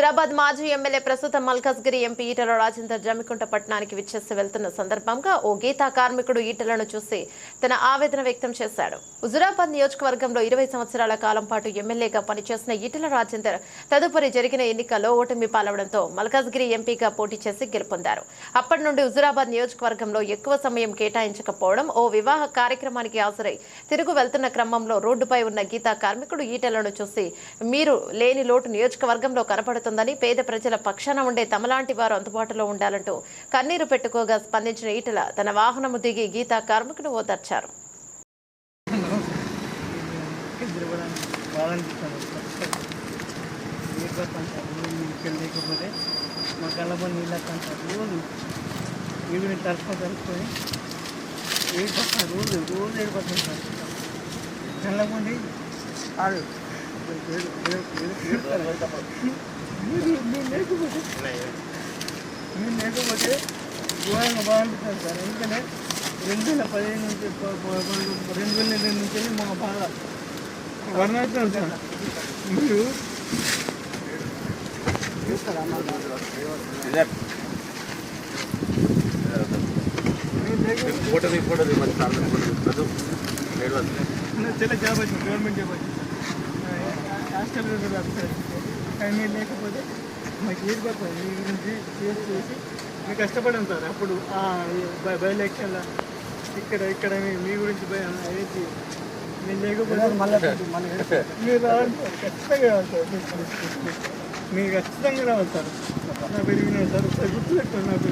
హుజురాబాద్ మాజీ ఎమ్మెల్యే ప్రస్తుత మల్కాజ్గిరి ఎంపీ ఈటెల రాజేందర్ జమ్మికుంట పట్టణానికి విచ్చేసి వెళ్తున్న సందర్భంగా ఓ గీతా కార్మికుడు ఈటెలను చూసి తన ఆవేదన వ్యక్తం చేశాడు. హుజురాబాద్ నియోజకవర్గంలో 20 సంవత్సరాల కాలం పాటు ఎమ్మెల్యేగా పనిచేసిన ఈటెల రాజేందర్ తదుపరి జరిగిన ఎన్నికల్లో ఓటమి పాలవడంతో మల్కాజ్గిరి ఎంపీగా పోటీ చేసి గెలుపొందారు. అప్పటి నుండి హుజురాబాద్ నియోజకవర్గంలో ఎక్కువ సమయం కేటాయించకపోవడం, ఓ వివాహ కార్యక్రమానికి హాజరై తిరుగు వెళ్తున్న క్రమంలో రోడ్డుపై ఉన్న గీతా కార్మికుడు ఈటెలను చూసి మీరు లేని లోటు నియోజకవర్గంలో కనపడుతుందని, పేద ప్రజల పక్షాన ఉండే తమలాంటి వారు అందుబాటులో ఉండాలంటూ కన్నీరు పెట్టుకోగా స్పందించిన ఈటెల తన వాహనము దిగి గీతా కార్మికుడు ఓదార్చారు. మీరు లేకపోతే ఘోరంగా బాగుంటుంది సార్. ఎందుకంటే 2015 నుంచి 2002 నుంచి మా బాగా వర్ణాడుతుంది సార్. మీరు చాలా జాబ్ వచ్చింది, గవర్నమెంట్ జాబ్ వచ్చింది హాస్టల్ కానీ మీరు లేకపోతే మాకు ఏది పడుతుంది. మీ గురించి చేసి మేము కష్టపడాం సార్. అప్పుడు బై ఎలక్షన్లో ఇక్కడ మీ గురించి ఏంటి నేను లేకపోతే మీరు రావాలి సార్, ఖచ్చితంగా రావాలి సార్. మీరు ఖచ్చితంగా రావాలి సార్. నా పెరిగిన సార్ గుర్తు పెట్టారు. నాకు